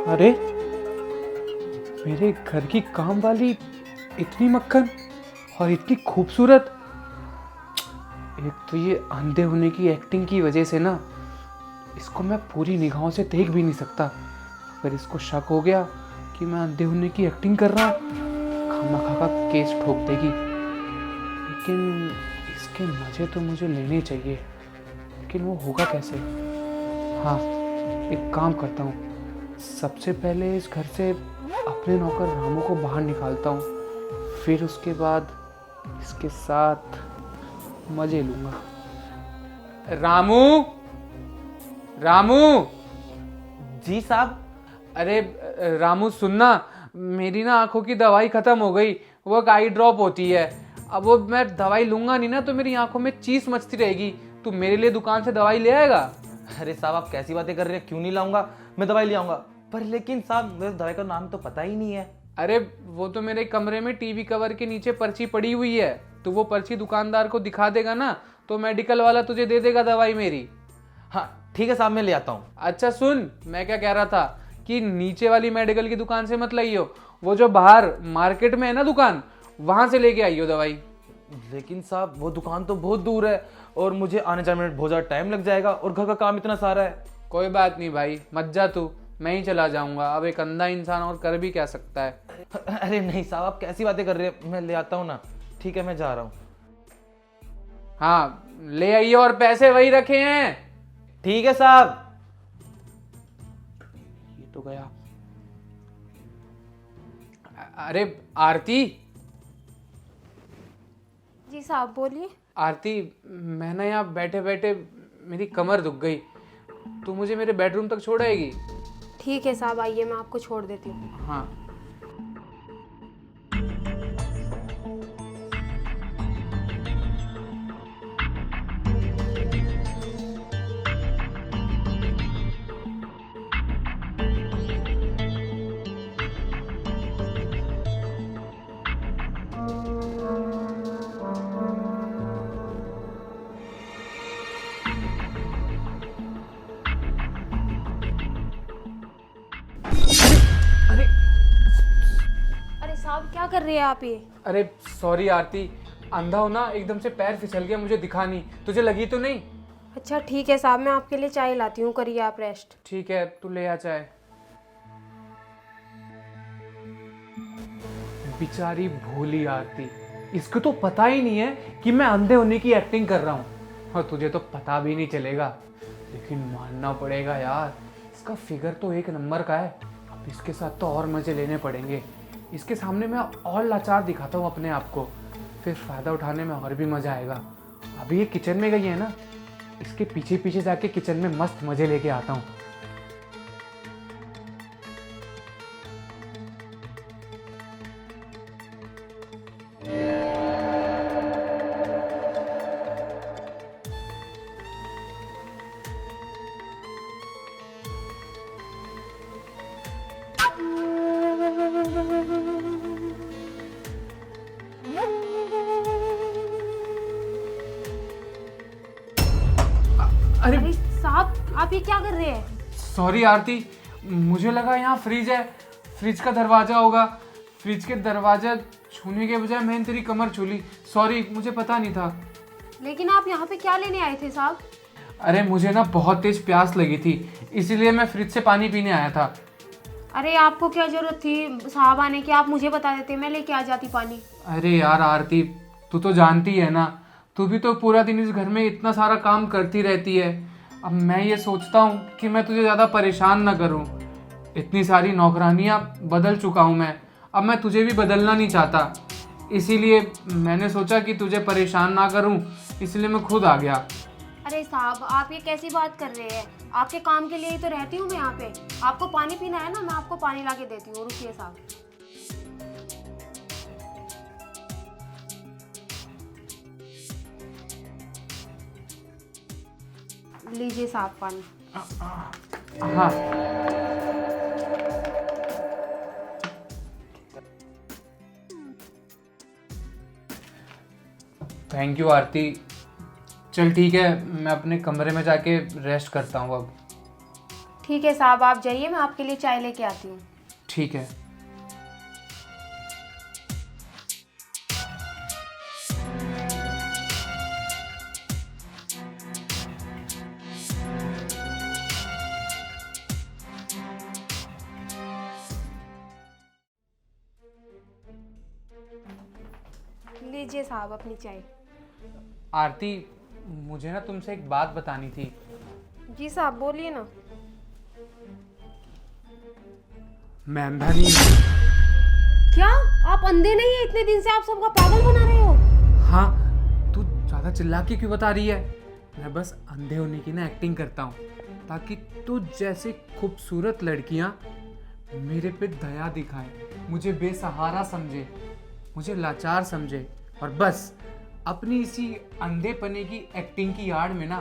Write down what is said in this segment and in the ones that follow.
अरे मेरे घर की काम वाली इतनी मक्खन और इतनी खूबसूरत। एक तो ये अंधे होने की एक्टिंग की वजह से ना इसको मैं पूरी निगाहों से देख भी नहीं सकता। अगर इसको शक हो गया कि मैं अंधे होने की एक्टिंग कर रहा हूँ, खामखा का केस ठोक देगी। लेकिन इसके मजे तो मुझे लेने चाहिए, लेकिन वो होगा कैसे? हाँ, एक काम करता हूँ, सबसे पहले इस घर से अपने नौकर रामू को बाहर निकालता हूँ, फिर उसके बाद इसके साथ मजे लूंगा। रामू, रामू। जी साहब। अरे रामू सुनना, मेरी ना आंखों की दवाई खत्म हो गई। वो एक आई ड्रॉप होती है। अब वो मैं दवाई लूंगा नहीं ना तो मेरी आंखों में चीस मचती रहेगी। तू मेरे लिए दुकान से दवाई ले आएगा? अरे साहब आप कैसी बातें कर रहे हैं, क्यों नहीं लाऊंगा, मैं दवाई ले आऊंगा। पर लेकिन साहब मेरे दवाई का नाम तो पता ही नहीं है। अरे वो तो मेरे कमरे में टीवी कवर के नीचे पर्ची पड़ी हुई है। तो वो पर्ची दुकानदार को दिखा देगा ना तो मेडिकल वाला तुझे दे देगा दवाई मेरी। हाँ ठीक है साहब, मैं ले आता हूँ। अच्छा सुन, मैं क्या कह रहा था कि नीचे वाली मेडिकल की दुकान से मत लाइयो, वो जो बाहर मार्केट में है ना दुकान, वहां से लेके आइयो दवाई। लेकिन साहब वो दुकान तो बहुत दूर है और मुझे आने जाने में बहुत ज़्यादा टाइम लग जाएगा और घर का काम इतना सारा है। कोई बात नहीं भाई, मत जा तू, मैं ही चला जाऊंगा। अब एक अंधा इंसान और कर भी क्या सकता है। अरे नहीं साहब आप कैसी बातें कर रहे हैं, मैं ले आता हूँ ना। ठीक है मैं जा रहा हूँ। हाँ ले आइयो और पैसे वही रखे हैं। ठीक है साहब। ये तो गया। अरे आरती। जी साहब बोलिए। आरती, मैं ना यहाँ बैठे बैठे मेरी कमर दुख गई। तू मुझे मेरे बेडरूम तक छोड़ आएगी? ठीक है साहब, आइए मैं आपको छोड़ देती हूँ। हाँ। अरे अरे साहब क्या कर रहे हैं आप ये? अरे सॉरी आरती, अंधा हो ना, एकदम से पैर फिसल गया, मुझे दिखा नहीं। तुझे लगी तो नहीं? अच्छा ठीक है साहब, मैं आपके लिए चाय लाती हूँ, करिए आप रेस्ट। ठीक है, तू ले आ चाय। बेचारी भोली आरती, इसको तो पता ही नहीं है कि मैं अंधे होने की एक्टिंग कर रहा हूँ, और तुझे तो पता भी नहीं चलेगा। लेकिन मानना पड़ेगा यार, इसका फिगर तो एक नंबर का है। अब इसके साथ तो और मजे लेने पड़ेंगे। इसके सामने मैं और लाचार दिखाता हूँ अपने आप को, फिर फायदा उठाने में और भी मजा आएगा। अभी ये किचन में गई है ना, इसके पीछे पीछे जाके किचन में मस्त मजे लेके आता हूँ। अरे अरे साहब आप ये क्या कर रहे हैं? सॉरी आरती, मुझे लगा यहाँ फ्रिज है, फ्रिज का दरवाजा होगा। फ्रिज के दरवाजा छूने के बजाय मैंने तेरी कमर छू ली। सॉरी, मुझे पता नहीं था। लेकिन आप यहाँ पे क्या लेने आए थे साहब? अरे मुझे ना बहुत तेज प्यास लगी थी, इसीलिए मैं फ्रिज से पानी पीने आया था। अरे आपको क्या जरूरत थी साहब आने की, आप मुझे बता देते, मैं लेके आ जाती पानी। अरे यार आरती, तू तो जानती है ना, तू भी तो पूरा दिन इस घर में इतना सारा काम करती रहती है। अब मैं ये सोचता हूँ कि मैं तुझे ज़्यादा परेशान ना करूँ। इतनी सारी नौकरानियाँ बदल चुका हूँ मैं, अब मैं तुझे भी बदलना नहीं चाहता। इसीलिए मैंने सोचा कि तुझे परेशान ना करूँ, इसलिए मैं खुद आ गया। अरे साहब आप ये कैसी बात कर रहे हैं, आपके काम के लिए ही तो रहती हूँ मैं यहाँ पे। आपको पानी पीना है ना, मैं आपको पानी ला के देती हूँ, रुकिए साहब। लीजिए साहब पानी। हाँ। थैंक यू आरती, चल ठीक है, मैं अपने कमरे में जाके रेस्ट करता हूँ अब। ठीक है साहब, आप जाइए, मैं आपके लिए चाय लेके आती हूँ। ठीक है। लीजिए साहब अपनी चाय। आरती, मुझे ना तुमसे एक बात बतानी थी। जी साहब बोलिए ना। मैं अंधा नहीं हूँ। क्या आप अंधे नहीं है? इतने दिन से आप सबका पागल बना रहे हो। हाँ, तू ज़्यादा चिल्ला के क्यों बता रही है? मैं बस अंधे होने की ना एक्टिंग करता हूँ ताकि तू जैसे खूबसूरत लड़कियाँ मेरे पे दया दिखाएं, मुझे बेसहारा समझे, मुझे लाचार समझे, और बस अपनी इसी अंधेपने की एक्टिंग की आड़ में ना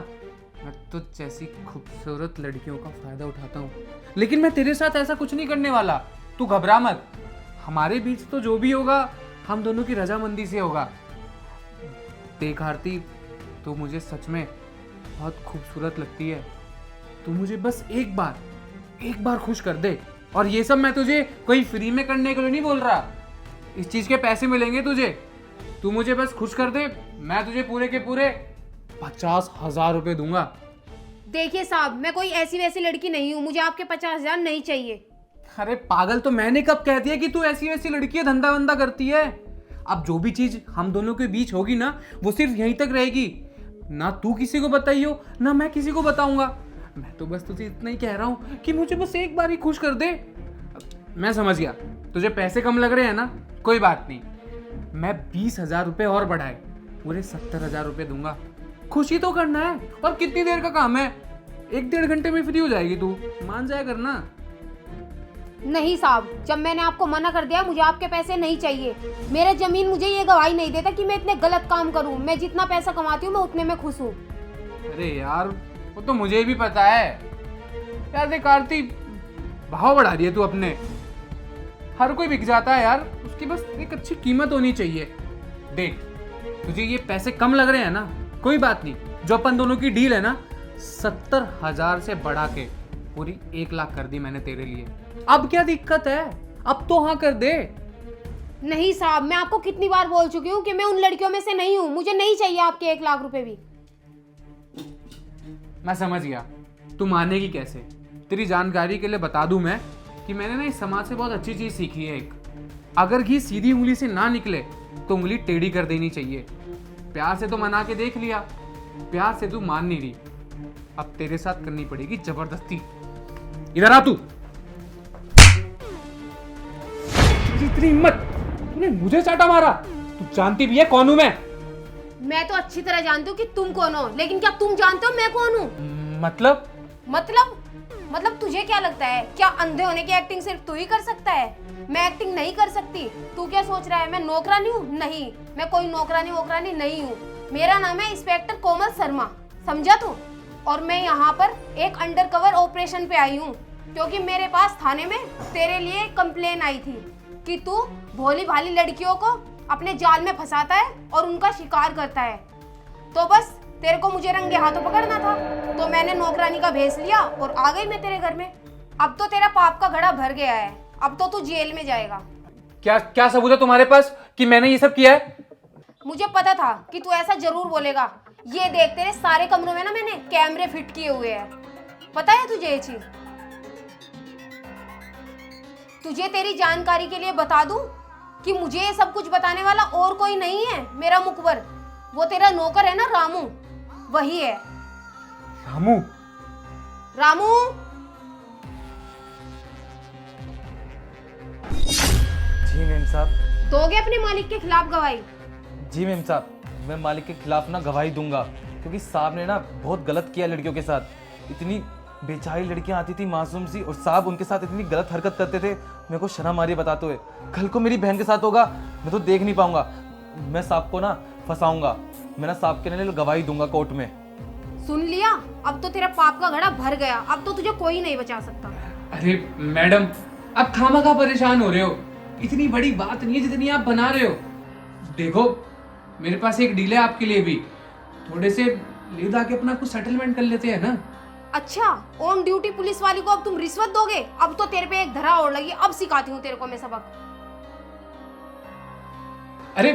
मैं तुझ जैसी खूबसूरत लड़कियों का फायदा उठाता हूँ। लेकिन मैं तेरे साथ ऐसा कुछ नहीं करने वाला, तू घबरा मत। हमारे बीच तो जो भी होगा हम दोनों की रजामंदी से होगा। देख आरती, तू मुझे सच में बहुत खूबसूरत लगती है। तू मुझे बस एक बार खुश कर दे। और ये सब मैं तुझे कोई फ्री में करने के लिए नहीं बोल रहा, इस चीज के पैसे मिलेंगे तुझे। तू मुझे बस खुश कर दे, मैं तुझे पूरे के पूरे 50,000 रुपए दूंगा। देखिए साहब, मैं कोई ऐसी वैसी लड़की नहीं हूँ, मुझे आपके 50,000 नहीं चाहिए। अरे पागल, तो मैंने कब कह दिया कि तू ऐसी वैसी लड़की है, धंधा वंदा करती है? अब जो भी चीज हम दोनों के बीच होगी ना, वो सिर्फ यहीं तक रहेगी। ना तू किसी को बताइयो, ना मैं किसी को बताऊंगा। मैं तो बस तुझे इतना ही कह रहा हूँ कि मुझे बस एक बार ही खुश कर दे। मैं समझ गया, तुझे पैसे कम लग रहे हैं ना, कोई बात नहीं। मैं 20,000 रुपये और बढ़ाए पूरे 70,000 रुपये दूंगा। खुशी तो करना है, और कितनी देर का काम है? 1-1.5 घंटे में फ्री हो जाएगी तू, मान जाया करना। नहीं साहब, जब मैंने आपको मना कर दिया, मुझे आपके पैसे नहीं चाहिए। मेरा जमीन मुझे ये गवाही नहीं देता कि मैं इतने गलत काम करूं। मैं जितना पैसा कमाती हूँ मैं उतने में खुश हूँ। अरे यार, वो तो मुझे भी पता है यार। देख आरती, भाव बढ़ा दिए तू अपने। हर कोई बिक जाता है यार, उसकी बस एक अच्छी कीमत होनी चाहिए। देख, तुझे ये पैसे कम लग रहे हैं ना, कोई बात नहीं। जो अपन दोनों की डील है ना, 70,000 से बढ़ा के पूरी 1 लाख कर दी मैंने तेरे लिए। अब क्या दिक्कत है? अब तो हाँ कर दे। नहीं साहब, मैं आपको कितनी बार बोल चुकी हूँ कि मैं उन लड़कियों में से नहीं हूँ। मुझे नहीं चाहिए आपके 1 लाख रुपए भी। मैं समझ गया, तू मानेगी कैसे। तेरी जानकारी के लिए बता दूं मैं कि मैंने ना इस समाज से बहुत अच्छी चीज सीखी है। एक, अगर घी सीधी उंगली से ना निकले तो उंगली टेढ़ी कर देनी चाहिए। प्यार से तो मना के देख लिया, प्यार से तू मान नहीं रही, अब तेरे साथ करनी पड़ेगी जबरदस्ती। इधर आ तू। इतनी हिम्मत, तूने मुझे चाटा मारा? तू जानती भी है कौन हूं मैं तो अच्छी तरह जानती हूँ कि तुम कौन हो, लेकिन क्या तुम जानते हो मैं कौन हूँ? मतलब तुझे क्या लगता है, क्या अंधे होने की एक्टिंग सिर्फ तू ही कर सकता है? मैं एक्टिंग नहीं कर सकती। तू क्या सोच रहा है मैं नौकरानी हूँ? नहीं, मैं कोई नौकरानी नहीं हूँ। मेरा नाम है इंस्पेक्टर कोमल शर्मा, समझा तू? और मैं यहाँ पर एक अंडरकवर ऑपरेशन पे आई हूँ क्योंकि मेरे पास थाने में तेरे लिए कंप्लेन आई थी कि तू भोली भाली लड़कियों को अपने जाल में फंसाता है और उनका शिकार करता है। तो बस तेरे को मुझे रंगे हाथों पकड़ना था, तो मैंने नौकरानी का भेस लिया और आ गई मैं तेरे घर में। अब तो तेरा पाप का घड़ा भर गया है, अब तो तू जेल में जाएगा। क्या क्या सबूत है तुम्हारे पास कि मैंने ये सब किया है? मुझे पता था कि तू ऐसा जरूर बोलेगा। ये देख, तेरे सारे कमरों में ना मैंने कैमरे फिट किए हुए हैं। पता है तुझे ये चीज? तुझे तेरी जानकारी के लिए बता दूं कि मुझे ये सब कुछ बताने वाला और कोई नहीं है, मेरा मुखबर। वो तेरा नौकर है ना रामू, वही है। रामू? रामू, जी मेम साहब। दोगे अपने मालिक के खिलाफ गवाही? जी मेम साहब, मैं मालिक के खिलाफ ना गवाही दूंगा, क्योंकि साहब ने ना बहुत गलत किया लड़कियों के साथ। इतनी बेचारी लड़कियां आती थी मासूम सी, और साहब उनके साथ इतनी गलत हरकत करते थे, मेरे को शर्म आ रही है बताते हुए। कल को मेरी बहन के साथ होगा, मैं तो देख नहीं पाऊंगा। मैं साहब को ना फंसाऊंगा, मैं ना साहब के लिए गवाही दूंगा कोर्ट में। सुन लिया, अब तो तेरा पाप का घड़ा भर गया, अब तो तुझे कोई नहीं बचा सकता। अरे मैडम, अब खामखा परेशान हो रहे हो। इतनी बड़ी बात नहीं है जितनी आप बना रहे हो। देखो, मेरे पास एक डील है आपके लिए भी। थोड़े से ले जाके अपना कुछ सेटलमेंट कर लेते हैं ना। अच्छा, ऑन ड्यूटी पुलिस वाली को अब तुम रिश्वत दोगे? अब तो तेरे पे एक धरा और लगी, अब सिखाती हूँ तेरे को मैं सबक। अरे